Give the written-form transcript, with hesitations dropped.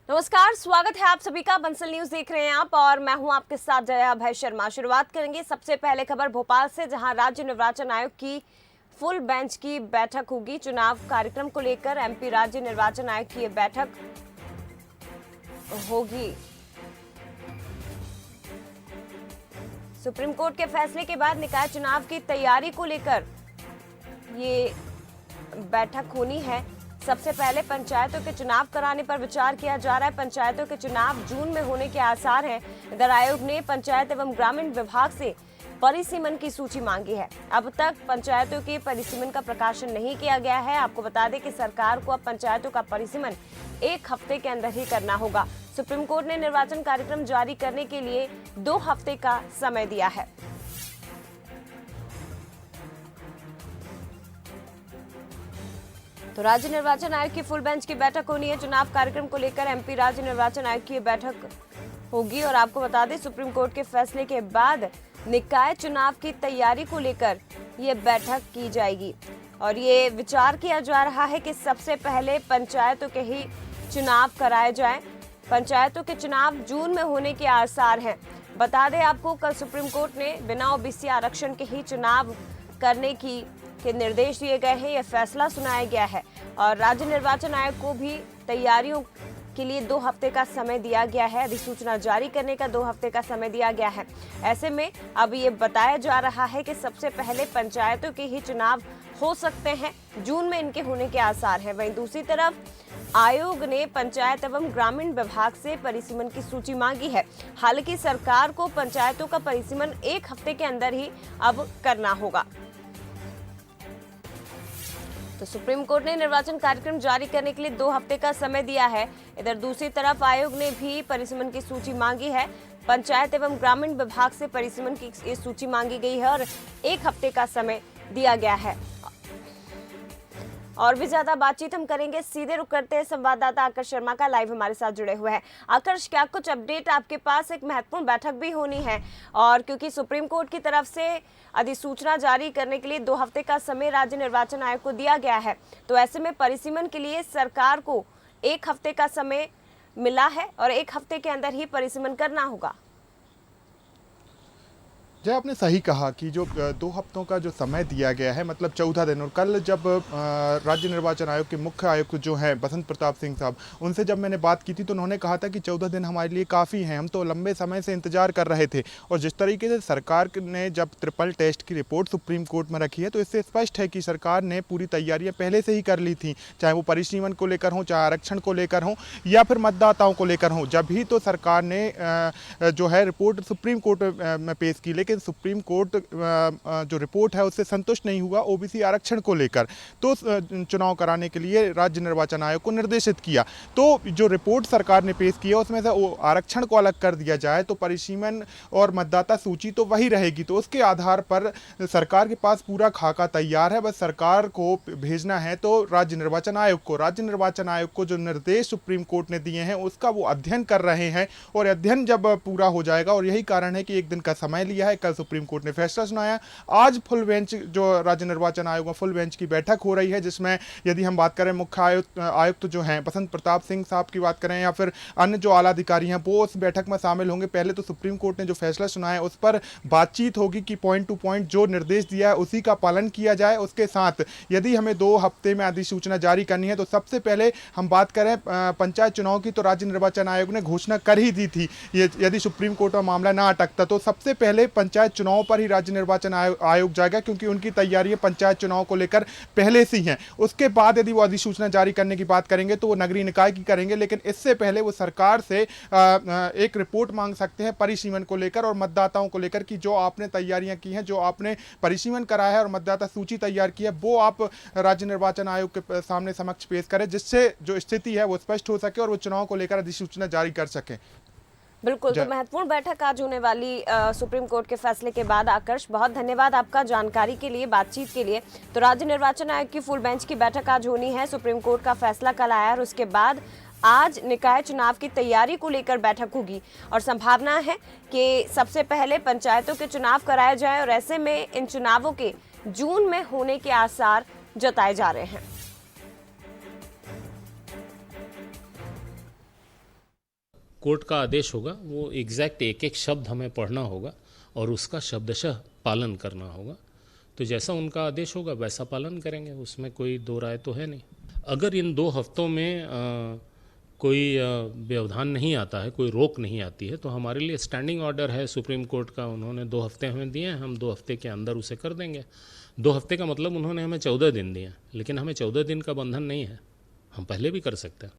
नमस्कार, स्वागत है आप सभी का। बंसल न्यूज देख रहे हैं आप और मैं हूं आपके साथ जया अभय शर्मा। शुरुआत करेंगे सबसे पहले खबर भोपाल से, जहां राज्य निर्वाचन आयोग की फुल बेंच की बैठक होगी। चुनाव कार्यक्रम को लेकर एमपी राज्य निर्वाचन आयोग की यह बैठक होगी। सुप्रीम कोर्ट के फैसले के बाद निकाय चुनाव की तैयारी को लेकर ये बैठक होनी है। सबसे पहले पंचायतों के चुनाव कराने पर विचार किया जा रहा है। पंचायतों के चुनाव जून में होने के आसार हैं। इधर आयोग ने पंचायत एवं ग्रामीण विभाग से परिसीमन की सूची मांगी है। अब तक पंचायतों के परिसीमन का प्रकाशन नहीं किया गया है। आपको बता दें कि सरकार को अब पंचायतों का परिसीमन 1 हफ्ते के अंदर ही करना होगा। सुप्रीम कोर्ट ने निर्वाचन कार्यक्रम जारी करने के लिए 2 हफ्ते का समय दिया है। तो राज्य निर्वाचन आयोग की फुल बेंच की बैठक होनी है। चुनाव कार्यक्रम को लेकर एमपी राज्य निर्वाचन आयोग की बैठक होगी और आपको बता दें सुप्रीम कोर्ट के फैसले के बाद निकाय चुनाव की तैयारी को लेकर ये बैठक की जाएगी और ये विचार किया जा रहा है कि सबसे पहले पंचायतों के ही चुनाव कराए जाएं। पंचायतों के चुनाव जून में होने के आसार हैं। बता दें आपको, कल सुप्रीम कोर्ट ने बिना ओबीसी आरक्षण के ही चुनाव करने के निर्देश दिए गए हैं। यह फैसला सुनाया गया है और राज्य निर्वाचन आयोग को भी तैयारियों के लिए 2 हफ्ते का समय दिया गया है। अधिसूचना जारी करने का 2 हफ्ते का समय दिया गया है। ऐसे में अब ये बताया जा रहा है कि सबसे पहले पंचायतों के ही चुनाव हो सकते हैं। जून में इनके होने के आसार हैं। वहीं दूसरी तरफ आयोग ने पंचायत एवं ग्रामीण विभाग से परिसीमन की सूची मांगी है। हालांकि सरकार को पंचायतों का परिसीमन 1 हफ्ते के अंदर ही अब करना होगा। तो सुप्रीम कोर्ट ने निर्वाचन कार्यक्रम जारी करने के लिए 2 हफ्ते का समय दिया है। इधर दूसरी तरफ आयोग ने भी परिसीमन की सूची मांगी है। पंचायत एवं ग्रामीण विभाग से परिसीमन की ये सूची मांगी गई है और 1 हफ्ते का समय दिया गया है। और भी ज्यादा बातचीत हम करेंगे, सीधे रुक करते हैं संवाददाता आकर्ष शर्मा का, लाइव हमारे साथ जुड़े हुए हैं। आकर्ष, क्या कुछ अपडेट आपके पास? एक महत्वपूर्ण बैठक भी होनी है और क्योंकि सुप्रीम कोर्ट की तरफ से अधिसूचना जारी करने के लिए 2 हफ्ते का समय राज्य निर्वाचन आयोग को दिया गया है, तो ऐसे में परिसीमन के लिए सरकार को 1 हफ्ते का समय मिला है और 1 हफ्ते के अंदर ही परिसीमन करना होगा। जय, आपने सही कहा कि जो 2 हफ्तों का जो समय दिया गया है, मतलब 14 दिन। और कल जब राज्य निर्वाचन आयोग के मुख्य आयुक्त जो हैं बसंत प्रताप सिंह साहब, उनसे जब मैंने बात की थी तो उन्होंने कहा था कि 14 दिन हमारे लिए काफ़ी हैं, हम तो लंबे समय से इंतजार कर रहे थे। और जिस तरीके से सरकार ने जब ट्रिपल टेस्ट की रिपोर्ट सुप्रीम कोर्ट में रखी है, तो इससे स्पष्ट है कि सरकार ने पूरी तैयारियाँ पहले से ही कर ली थी, चाहे वो परिसीमन को लेकर हों, चाहे आरक्षण को लेकर हों या फिर मतदाताओं को लेकर हों। जब भी तो सरकार ने जो है रिपोर्ट सुप्रीम कोर्ट में पेश की, लेकिन सुप्रीम कोर्ट जो रिपोर्ट है उससे संतुष्ट नहीं हुआ ओबीसी आरक्षण को लेकर, तो चुनाव कराने के लिए राज्य निर्वाचन आयोग को निर्देशित किया। तो जो रिपोर्ट सरकार ने पेश की है उसमें से आरक्षण को अलग कर दिया जाए तो परिसीमन और मतदाता सूची तो वही रहेगी। तो उसके आधार पर सरकार के पास पूरा खाका तैयार है, बस सरकार को भेजना है तो राज्य निर्वाचन आयोग को। राज्य निर्वाचन आयोग को जो निर्देश सुप्रीम कोर्ट ने दिए हैं उसका वो अध्ययन कर रहे हैं और अध्ययन जब पूरा हो जाएगा, और यही कारण है कि 1 दिन का समय लिया है। कल सुप्रीम कोर्ट ने फैसला सुनाया। आज फुल बेंच जो राज्य निर्वाचन आयोग में फुल बेंच की बैठक हो रही है, जिसमें यदि हम बात करें मुख्य आयुक्त जो हैं बसंत प्रताप सिंह साहब की बात करें या फिर अन्य जो आला अधिकारी हैं, वो उस बैठक में शामिल होंगे। पहले तो सुप्रीम कोर्ट ने जो फैसला सुनाया उस पर बातचीत होगी कि पॉइंट टू पॉइंट जो निर्देश दिया है उसी का पालन किया जाए। उसके साथ यदि हमें 2 हफ्ते में अधिसूचना जारी करनी है तो सबसे पहले हम बात करें पंचायत चुनाव की, तो राज्य निर्वाचन आयोग ने घोषणा कर ही दी थी यदि सुप्रीम कोर्ट में मामला ना अटकता तो सबसे पहले पंचायत चुनाव पर ही राज्य निर्वाचन आयोग जाएगा, क्योंकि उनकी तैयारियां पंचायत चुनाव को लेकर पहले से ही हैं। उसके बाद यदि वो अधिसूचना जारी करने की बात करेंगे तो वो नगरीय निकाय की करेंगे, लेकिन इससे पहले वो सरकार से एक रिपोर्ट मांग सकते हैं परिसीमन को लेकर और मतदाताओं को लेकर कि जो आपने तैयारियां की हैं, जो आपने परिसीमन कराया है और मतदाता सूची तैयार की है, वो आप राज्य निर्वाचन आयोग के सामने समक्ष पेश करें, जिससे जो स्थिति है वो स्पष्ट हो सके और वो चुनाव को लेकर अधिसूचना जारी कर सके। बिल्कुल, तो महत्वपूर्ण बैठक आज होने वाली सुप्रीम कोर्ट के फैसले के बाद। आकर्ष, बहुत धन्यवाद आपका जानकारी के लिए, बातचीत के लिए। तो राज्य निर्वाचन आयोग की फुल बेंच की बैठक आज होनी है। सुप्रीम कोर्ट का फैसला कल आया और उसके बाद आज निकाय चुनाव की तैयारी को लेकर बैठक होगी और संभावना है कि सबसे पहले पंचायतों के चुनाव कराए जाएं और ऐसे में इन चुनावों के जून में होने के आसार जताए जा रहे हैं। कोर्ट का आदेश होगा वो एग्जैक्ट एक एक शब्द हमें पढ़ना होगा और उसका शब्दशः पालन करना होगा। तो जैसा उनका आदेश होगा वैसा पालन करेंगे, उसमें कोई दो राय तो है नहीं। अगर इन 2 हफ्तों में कोई व्यवधान नहीं आता है, कोई रोक नहीं आती है, तो हमारे लिए स्टैंडिंग ऑर्डर है सुप्रीम कोर्ट का, उन्होंने 2 हफ्ते हमें दिए हैं, हम 2 हफ्ते के अंदर उसे कर देंगे। 2 हफ्ते का मतलब उन्होंने हमें 14 दिन दिए, लेकिन हमें 14 दिन का बंधन नहीं है, हम पहले भी कर सकते हैं।